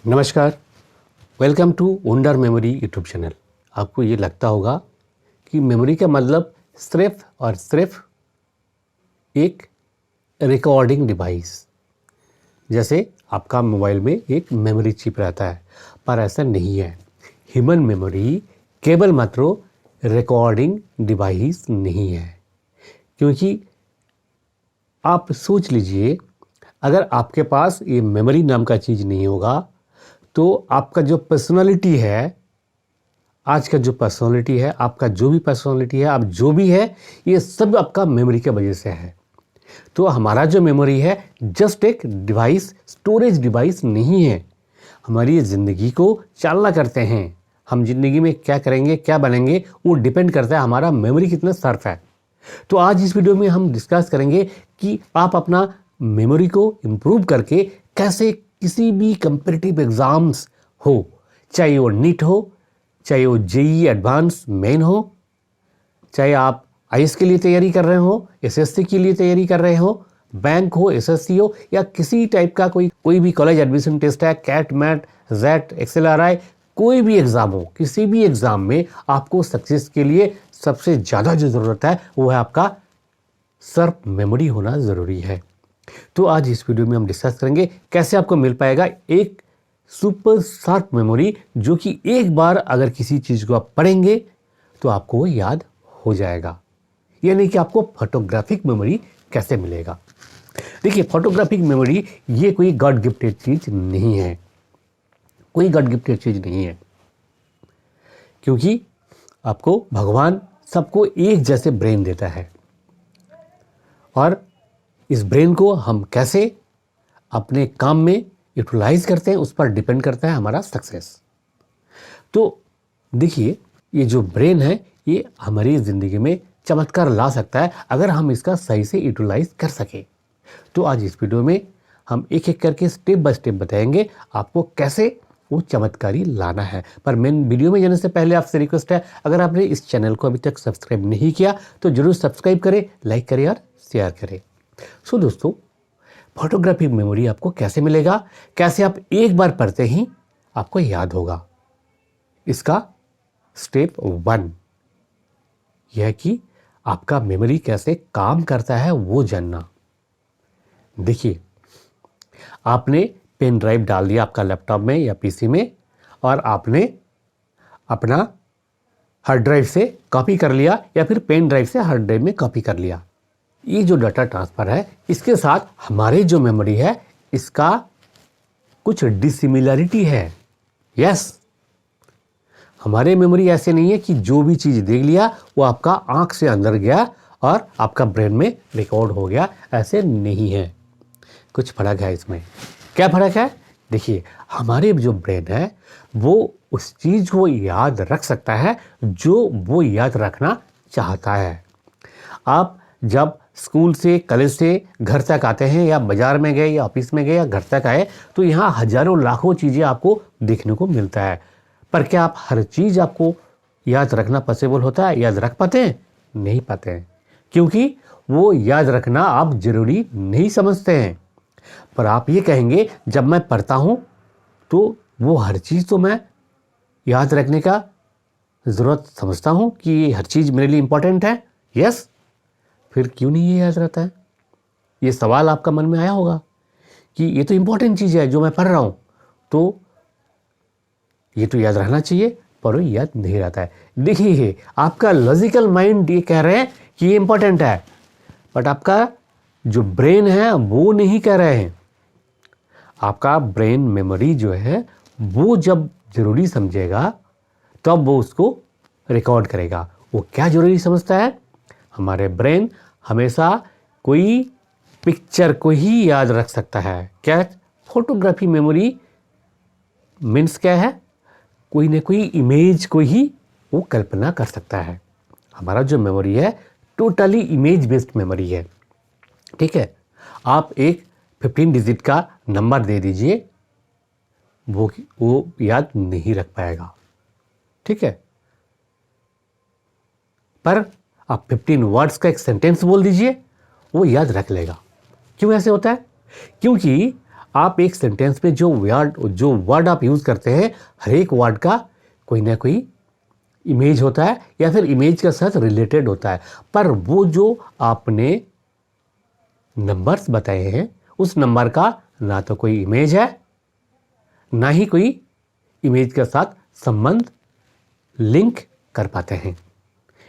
नमस्कार, welcome to Wonder Memory YouTube channel. आपको ये लगता होगा कि मेमोरी का मतलब सिर्फ और सिर्फ एक रिकॉर्डिंग डिवाइस, जैसे आपका मोबाइल में एक मेमोरी चिप रहता है, पर ऐसा नहीं है। ह्यूमन मेमोरी केवल मात्र रिकॉर्डिंग डिवाइस नहीं है, क्योंकि आप सोच लीजिए, अगर आपके पास ये मेमोरी नाम का चीज़ नहीं होगा तो आपका जो पर्सनालिटी है, आज का जो पर्सनालिटी है, आपका जो भी पर्सनालिटी है, आप जो भी है, ये सब आपका मेमोरी के वजह से है। तो हमारा जो मेमोरी है जस्ट एक डिवाइस, स्टोरेज डिवाइस नहीं है। हमारी ज़िंदगी को चालना करते हैं। हम ज़िंदगी में क्या करेंगे, क्या बनेंगे, वो डिपेंड करता है हमारा मेमोरी कितना शार्प है। तो आज इस वीडियो में हम डिस्कस करेंगे कि आप अपना मेमोरी को इम्प्रूव करके कैसे किसी भी कम्पिटिटिव एग्ज़ाम्स हो, चाहे वो नीट हो, चाहे वो जेईई एडवांस मेन हो, चाहे आप आईएएस के लिए तैयारी कर रहे हो, एसएससी के लिए तैयारी कर रहे हो, बैंक हो, एसएससी हो, या किसी टाइप का कोई भी कॉलेज एडमिशन टेस्ट है, कैट मैट जेट एक्सएलआरआई, कोई भी एग्ज़ाम हो, किसी भी एग्ज़ाम में आपको सक्सेस के लिए सबसे ज़्यादा जो ज़रूरत है वो है आपका शार्प मेमोरी होना ज़रूरी है। तो आज इस वीडियो में हम डिस्कस करेंगे कैसे आपको मिल पाएगा एक सुपर शार्प मेमोरी, जो कि एक बार अगर किसी चीज़ को आप पढ़ेंगे तो आपको वो याद हो जाएगा। यानी कि आपको फोटोग्राफिक मेमोरी कैसे मिलेगा। देखिए, फोटोग्राफिक मेमोरी ये कोई गॉड गिफ्टेड चीज़ नहीं है, कोई गॉड गिफ्टेड चीज़ नहीं है, क्योंकि आपको भगवान सबको एक जैसे ब्रेन देता है, और इस ब्रेन को हम कैसे अपने काम में यूटिलाइज करते हैं उस पर डिपेंड करता है हमारा सक्सेस। तो देखिए, ये जो ब्रेन है ये हमारी ज़िंदगी में चमत्कार ला सकता है अगर हम इसका सही से यूटिलाइज कर सके। तो आज इस वीडियो में हम एक एक करके स्टेप बाय स्टेप बताएंगे आपको कैसे वो चमत्कारी लाना है। पर मेन वीडियो में जाने से पहले आपसे रिक्वेस्ट है, अगर आपने इस चैनल को अभी तक सब्सक्राइब नहीं किया तो जरूर सब्सक्राइब करें, लाइक करें और शेयर करें। सो दोस्तों, फोटोग्राफिक मेमोरी आपको कैसे मिलेगा, कैसे आप एक बार पढ़ते ही आपको याद होगा। इसका स्टेप 1 यह है कि आपका मेमोरी कैसे काम करता है वो जानना। देखिए, आपने पेन ड्राइव डाल दिया आपका लैपटॉप में या पीसी में, और आपने अपना हार्ड ड्राइव से कॉपी कर लिया या फिर पेन ड्राइव से हार्ड ड्राइव में कॉपी कर लिया। ये जो डाटा ट्रांसफ़र है, इसके साथ हमारे जो मेमोरी है इसका कुछ डिसिमिलरिटी है। यस, हमारे मेमोरी ऐसे नहीं है कि जो भी चीज़ देख लिया वो आपका आंख से अंदर गया और आपका ब्रेन में रिकॉर्ड हो गया, ऐसे नहीं है। कुछ फर्क है इसमें। क्या फ़र्क है? देखिए, हमारे जो ब्रेन है वो उस चीज़ को याद रख सकता है जो वो याद रखना चाहता है। आप जब स्कूल से, कॉलेज से घर तक आते हैं, या बाज़ार में गए या ऑफिस में गए या घर तक आए, तो यहाँ हज़ारों लाखों चीज़ें आपको देखने को मिलता है। पर क्या आप हर चीज़ आपको याद रखना पॉसिबल होता है? याद रख पाते हैं? नहीं पाते हैं, क्योंकि वो याद रखना आप ज़रूरी नहीं समझते हैं। पर आप ये कहेंगे, जब मैं पढ़ता हूँ तो वो हर चीज़ तो मैं याद रखने का ज़रूरत समझता हूँ कि हर चीज़ मेरे लिए इम्पोर्टेंट है। यस, फिर क्यों नहीं ये याद रहता है? ये सवाल आपका मन में आया होगा कि ये तो इम्पोर्टेंट चीज़ है जो मैं पढ़ रहा हूँ, तो ये तो याद रहना चाहिए, पर वो याद नहीं रहता है। देखिए, आपका लॉजिकल माइंड ये कह रहे हैं कि ये इम्पोर्टेंट है, बट आपका जो ब्रेन है वो नहीं कह रहे हैं। आपका ब्रेन मेमोरी जो है वो जब ज़रूरी समझेगा तब वो उसको रिकॉर्ड करेगा। वो क्या ज़रूरी समझता है? हमारे ब्रेन हमेशा कोई पिक्चर को ही याद रख सकता है। क्या? फोटोग्राफी मेमोरी मीन्स क्या है? कोई ना कोई इमेज को ही वो कल्पना कर सकता है। हमारा जो मेमोरी है टोटली इमेज बेस्ड मेमोरी है। ठीक है, आप एक 15 डिजिट का नंबर दे दीजिए, वो याद नहीं रख पाएगा। ठीक है, पर आप 15 वर्ड्स का एक सेंटेंस बोल दीजिए, वो याद रख लेगा। क्यों ऐसे होता है? क्योंकि आप एक सेंटेंस में जो वर्ड आप यूज़ करते हैं, हर एक वर्ड का कोई ना कोई इमेज होता है या फिर इमेज के साथ रिलेटेड होता है। पर वो जो आपने नंबर्स बताए हैं, उस नंबर का ना तो कोई इमेज है, ना ही कोई इमेज के साथ संबंध लिंक कर पाते हैं।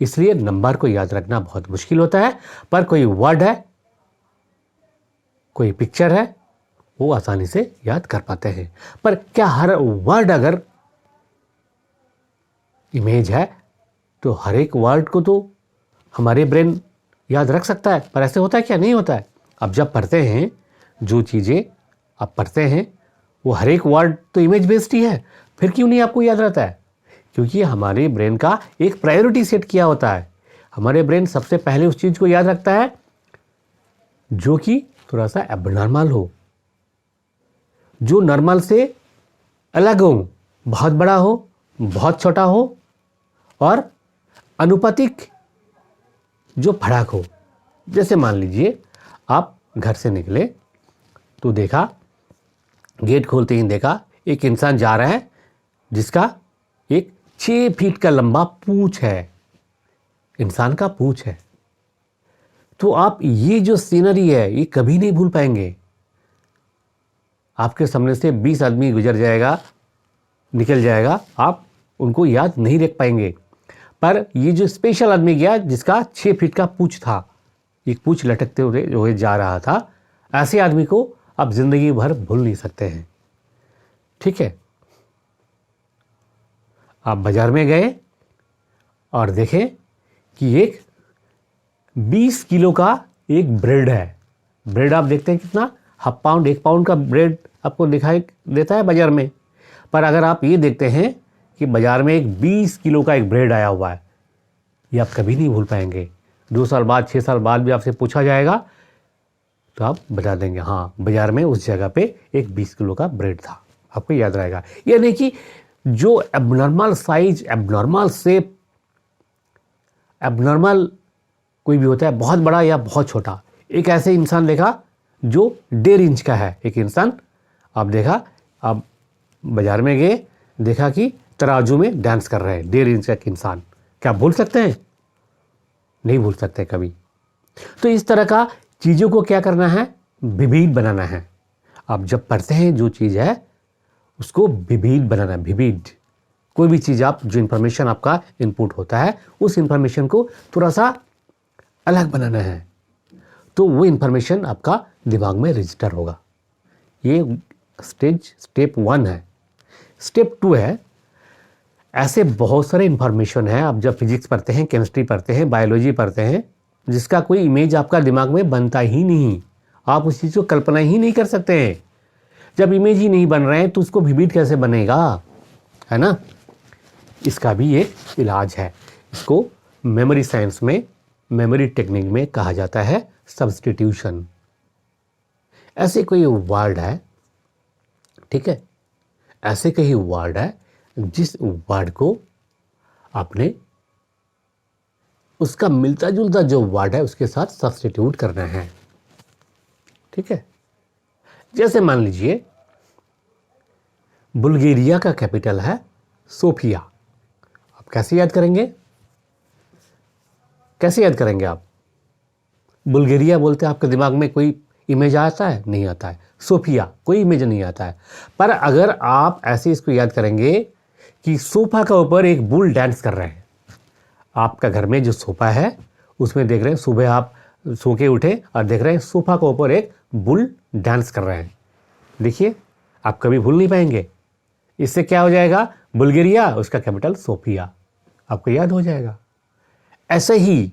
इसलिए नंबर को याद रखना बहुत मुश्किल होता है। पर कोई वर्ड है, कोई पिक्चर है, वो आसानी से याद कर पाते हैं। पर क्या हर वर्ड अगर इमेज है तो हर एक वर्ड को तो हमारे ब्रेन याद रख सकता है? पर ऐसे होता है क्या? नहीं होता है। अब जब पढ़ते हैं, जो चीज़ें आप पढ़ते हैं वो हर एक वर्ड तो इमेज बेस्ड ही है, फिर क्यों नहीं आपको याद रहता है? क्योंकि हमारे ब्रेन का एक प्रायोरिटी सेट किया होता है। हमारे ब्रेन सबसे पहले उस चीज़ को याद रखता है जो कि थोड़ा सा एबनॉर्मल हो, जो नॉर्मल से अलग हो, बहुत बड़ा हो, बहुत छोटा हो और अनुपातिक जो फड़ाक हो। जैसे मान लीजिए आप घर से निकले तो देखा, गेट खोलते ही देखा एक इंसान जा रहा है जिसका एक 6 फीट का लंबा पूंछ है, इंसान का पूंछ है। तो आप ये जो सीनरी है ये कभी नहीं भूल पाएंगे। आपके सामने से 20 आदमी गुजर जाएगा, निकल जाएगा, आप उनको याद नहीं रख पाएंगे। पर ये जो स्पेशल आदमी गया जिसका 6 फीट का पूंछ था, एक पूंछ लटकते हुए जा रहा था, ऐसे आदमी को आप जिंदगी भर भूल नहीं सकते हैं। ठीक है, आप बाजार में गए और देखें कि एक 20 किलो का एक ब्रेड है। ब्रेड आप देखते हैं कितना, हाफ पाउंड, 1 पाउंड का ब्रेड आपको दिखाई देता है बाजार में। पर अगर आप ये देखते हैं कि बाजार में एक 20 किलो का एक ब्रेड आया हुआ है, ये आप कभी नहीं भूल पाएंगे। 2 साल बाद, 6 साल बाद भी आपसे पूछा जाएगा तो आप बता देंगे, हाँ बाजार में उस जगह पे एक 20 किलो का ब्रेड था, आपको याद रहेगा। यानी कि जो abnormal size, abnormal shape, abnormal कोई भी होता है, बहुत बड़ा या बहुत छोटा। एक ऐसे इंसान देखा जो 1.5 इंच का है, एक इंसान आप देखा, आप बाजार में गए, देखा कि तराजू में डांस कर रहे हैं 1.5 इंच का एक इंसान, क्या भूल सकते हैं? नहीं भूल सकते कभी। तो इस तरह का चीज़ों को क्या करना है, विविध बनाना है। आप जब पढ़ते हैं जो चीज़ है उसको विविध बनाना है, विविध। कोई भी चीज़ आप, जो इन्फॉर्मेशन आपका इनपुट होता है, उस इन्फॉर्मेशन को थोड़ा सा अलग बनाना है, तो वो इन्फॉर्मेशन आपका दिमाग में रजिस्टर होगा। ये स्टेप 1 है। स्टेप 2 है, ऐसे बहुत सारे इन्फॉर्मेशन है, आप जब फिजिक्स पढ़ते हैं, केमिस्ट्री पढ़ते हैं, बायोलॉजी पढ़ते हैं, जिसका कोई इमेज आपका दिमाग में बनता ही नहीं, आप उस चीज़ को कल्पना ही नहीं कर सकते हैं। जब इमेज ही नहीं बन रहे हैं तो उसको विविध कैसे बनेगा, है ना? इसका भी एक इलाज है। इसको मेमोरी साइंस में, मेमोरी टेक्निक में कहा जाता है सब्स्टिट्यूशन। ऐसे कोई वर्ड है, ठीक है, ऐसे कई वर्ड है जिस वर्ड को आपने उसका मिलता जुलता जो वर्ड है उसके साथ सब्स्टिट्यूट करना है। ठीक है, जैसे मान लीजिए बुल्गारिया का कैपिटल है सोफिया। आप कैसे याद करेंगे? कैसे याद करेंगे आप? बुल्गारिया बोलते हैं, आपके दिमाग में कोई इमेज आता है? नहीं आता है। सोफिया, कोई इमेज नहीं आता है। पर अगर आप ऐसे इसको याद करेंगे कि सोफा के ऊपर एक बुल डांस कर रहे हैं, आपका घर में जो सोफा है उसमें देख रहे हैं, सुबह आप सो के उठे और देख रहे हैं सोफा के ऊपर एक बुल डांस कर रहे हैं, देखिए आप कभी भूल नहीं पाएंगे। इससे क्या हो जाएगा, बुल्गारिया, उसका कैपिटल सोफिया, आपको याद हो जाएगा। ऐसे ही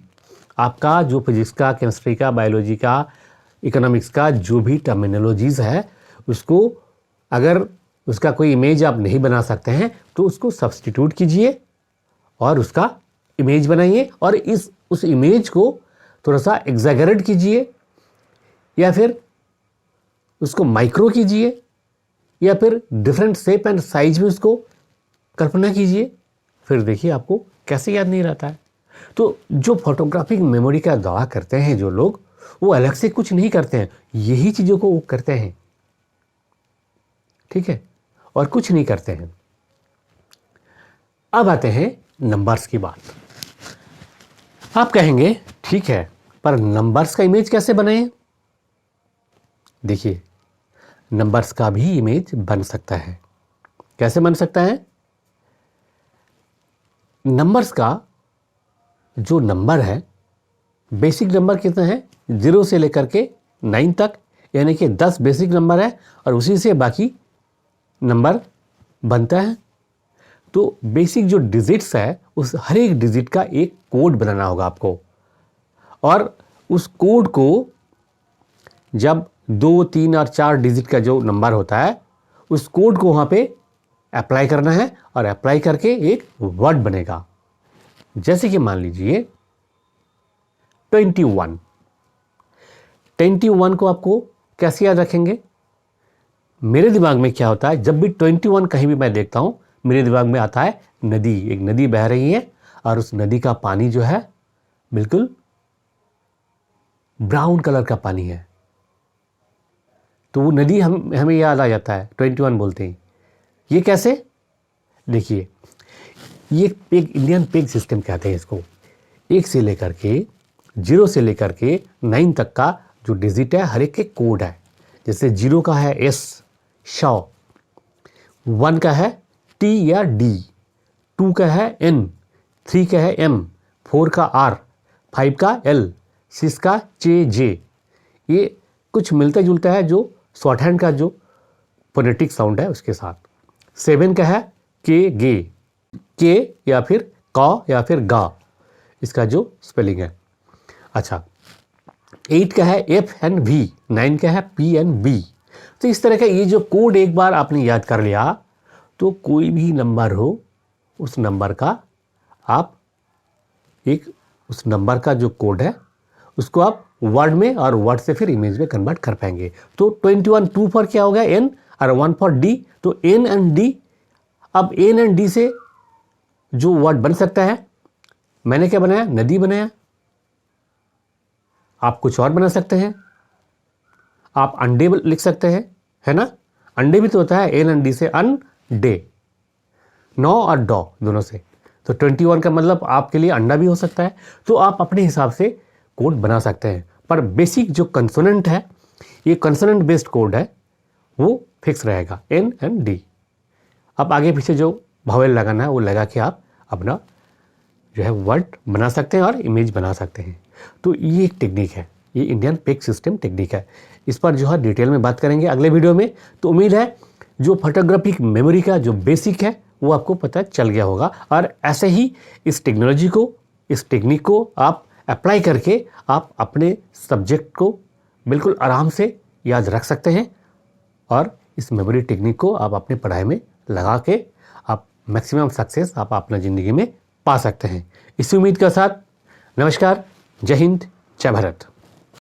आपका जो फिजिक्स का, केमिस्ट्री का, बायोलॉजी का, इकोनॉमिक्स का जो भी टर्मिनोलॉजीज है, उसको अगर उसका कोई इमेज आप नहीं बना सकते हैं तो उसको सब्स्टिट्यूट कीजिए और उसका इमेज बनाइए और उस इमेज को थोड़ा सा एग्जैगरेट कीजिए या फिर उसको माइक्रो कीजिए या फिर डिफरेंट शेप एंड साइज में उसको कल्पना कीजिए, फिर देखिए आपको कैसे याद नहीं रहता है। तो जो फोटोग्राफिक मेमोरी का दावा करते हैं जो लोग, वो अलग से कुछ नहीं करते हैं, यही चीज़ों को वो करते हैं। ठीक है, और कुछ नहीं करते हैं। अब आते हैं नंबर्स की बात। आप कहेंगे ठीक है, पर नंबर्स का इमेज कैसे बनाएं? देखिए, नंबर्स का भी इमेज बन सकता है। कैसे बन सकता है? नंबर्स का जो नंबर है, बेसिक नंबर कितने हैं? 0 से लेकर के 9 तक, यानी कि 10 बेसिक नंबर है और उसी से बाकी नंबर बनता है। तो बेसिक जो डिजिट्स है, उस हर एक डिजिट का एक कोड बनाना होगा आपको, और उस कोड को जब 2, 3 और 4 डिजिट का जो नंबर होता है, उस कोड को वहाँ पे अप्लाई करना है और अप्लाई करके एक वर्ड बनेगा। जैसे कि मान लीजिए 21। 21 को आपको कैसे याद रखेंगे? मेरे दिमाग में क्या होता है, जब भी 21 कहीं भी मैं देखता हूं, मेरे दिमाग में आता है नदी। एक नदी बह रही है और उस नदी का पानी जो है बिल्कुल ब्राउन कलर का पानी है, तो वो नदी हमें याद आ जाता है, 21 बोलते हैं। ये कैसे? देखिए, ये एक इंडियन पेग सिस्टम कहते हैं इसको। 1 से लेकर के 0 से लेकर के 9 तक का जो डिजिट है, हर एक के कोड है। जैसे 0 का है एस, शॉ, 1 का है टी या डी, 2 का है एन, 3 का है एम, 4 का आर, 5 का एल, 6 का जे। ये कुछ मिलता जुलता है जो शॉर्ट हैंड का जो फोनेटिक साउंड है उसके साथ। 7 का है के, गे, के या फिर का या फिर गा, इसका जो स्पेलिंग है। अच्छा, 8 का है एफ एंड वी, 9 का है पी एंड बी। तो इस तरह का ये जो कोड एक बार आपने याद कर लिया, तो कोई भी नंबर हो, उस नंबर का आप उस नंबर का जो कोड है उसको आप वर्ड में और वर्ड से फिर इमेज में कन्वर्ट कर पाएंगे। तो 21 2 पर क्या हो गया? एन, और 1 फॉर डी, तो एन एंड डी। अब एन एंड डी से जो वर्ड बन सकता है, मैंने क्या बनाया? नदी बनाया। आप कुछ और बना सकते हैं, आप अंडे लिख सकते हैं, है ना? अंडे भी तो होता है एन एंड डी से, अन डे, नौ और डॉ दोनों से। तो 21 का मतलब आपके लिए अंडा भी हो सकता है। तो आप अपने हिसाब से कोड बना सकते हैं, पर बेसिक जो कंसोनेंट है, ये कंसोनेंट बेस्ड कोड है, वो फिक्स रहेगा, एन एंड डी। अब आगे पीछे जो भावेल लगाना है वो लगा के आप अपना जो है वर्ड बना सकते हैं और इमेज बना सकते हैं। तो ये एक टेक्निक है, ये इंडियन पेग सिस्टम टेक्निक है। इस पर जो है डिटेल में बात करेंगे अगले वीडियो में। तो उम्मीद है जो फोटोग्राफिक मेमोरी का जो बेसिक है वो आपको पता चल गया होगा, और ऐसे ही इस टेक्नोलॉजी को, इस टेक्निक को आप अप्लाई करके आप अपने सब्जेक्ट को बिल्कुल आराम से याद रख सकते हैं, और इस मेमोरी टेक्निक को आप अपनी पढ़ाई में लगा के आप मैक्सिमम सक्सेस आप अपना ज़िंदगी में पा सकते हैं। इसी उम्मीद के साथ नमस्कार, जय हिंद, जय भारत।